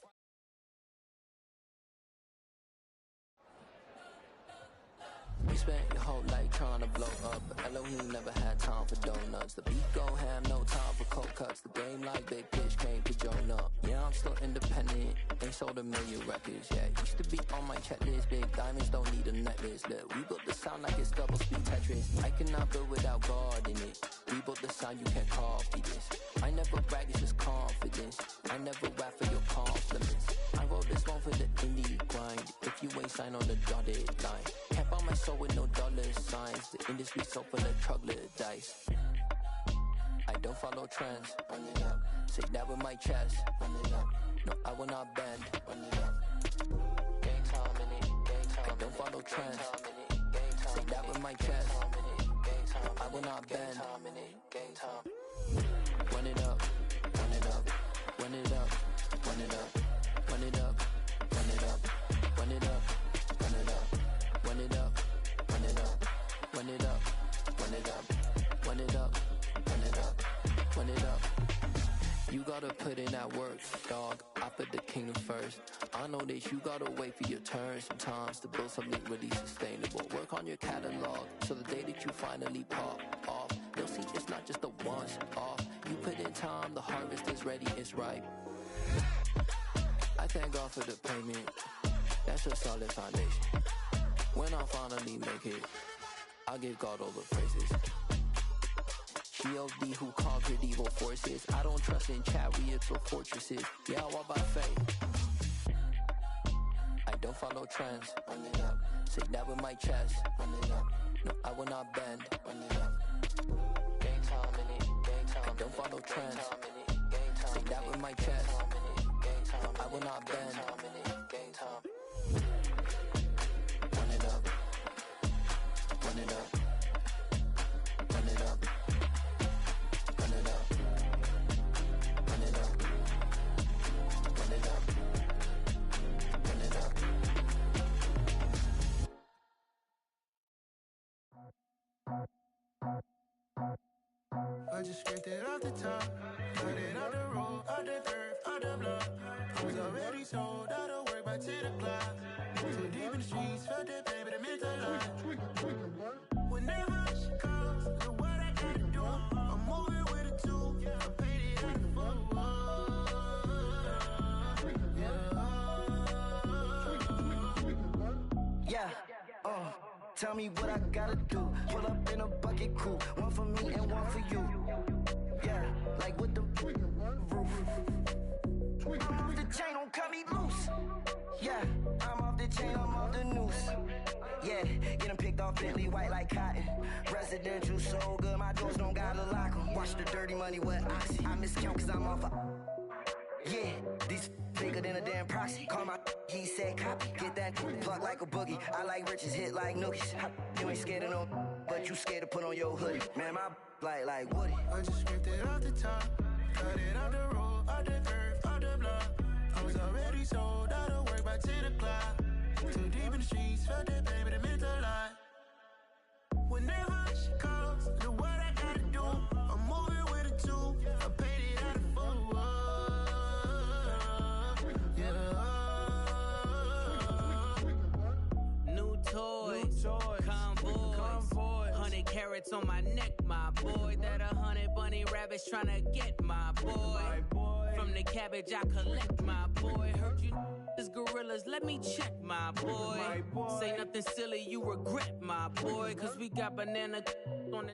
You spent your whole life trying to blow up, but Elohim never had time for donuts. The beat go ham, no time for cold cuts. The game like big bitch came to join up. Yeah, I'm still independent, ain't sold a million records yet. Used to be on my checklist, big diamonds don't need a necklace. Look, we built the sound like it's double speed Tetris. I cannot build without God in it. We built the sound, you can't copy this. I never brag, it's just confidence. I never rap for your compliments. I wrote this one for the indie grind. If you ain't signed on the dotted line, can't buy my soul with no dollar signs. The industry so full of troglodytes. I don't follow trends. Say that with my chest. No, I will not bend. Gang time in it. I don't follow trends. Say that with my chest. I will not bend. Run it up, run it up, run it up, run it up, run it up, run it up, run it up, run it up, run it up, run it up, run it up, run it up, run it up, run it up, run it up. You gotta put in that work, dog. I put the kingdom first. I know that you gotta wait for your turn sometimes to build something really sustainable. Work on your catalog, so the day that you finally pop off, you'll see it's not just a once off. You put in time, the harvest is ready, it's ripe. I thank God for the payment. That's a solid foundation. When I finally make it, I'll give God all the praises. G.O.D. who conquered evil forces. I don't trust in chariots or fortresses. Yeah, I walk by faith. I don't follow trends. Say that with my chest. No, I will not bend. Gang time in it. I don't follow trends. Say that with my chest. I will not bend. Run it up. Run it up. Run it up. Run it up. Run it up. Run it up. Run it up. I just scraped it off the top, cut it out the road, out the earth, out the blood. I was already sold, out of work by 10 o'clock. Too deep in the streets, felt that baby, the mental line. Whenever she calls, look what I gotta do. I'm moving with a two, I paid it out the full. Yeah, tell me what I gotta do. Pull up in a bucket crew, one for me and one for you. Yeah, like with the roof. I'm off the chain, don't cut me loose. Yeah, I'm off the chain, I'm off the noose. Yeah, getting picked off Bentley white like cotton. Residential so good, my doors don't gotta lock 'em. Watch the dirty money with Oxy. I miscount cause I'm off a... Yeah, these bigger than a damn proxy. Call my he said copy. Get that plug like a boogie. I like riches, hit like nookies. You ain't scared of no, but you scared to put on your hoodie. Man, my like Woody. I just scraped it off the top, cut it out the road, out the earth, out the blood. I was already sold, out of work by 10 o'clock. Too deep in the streets, felt that baby, the mental line. Whenever she calls, look what I gotta do. I'm moving with a two, I paid it out of full. New toys, convoys, 100 carats on my neck, my boy. That 100 bunny rabbits tryna get my boy. From the cabbage I collect, my boy. Heard you is gorillas, let me check, my boy. Say nothing silly, you regret, my boy. Cause we got banana on the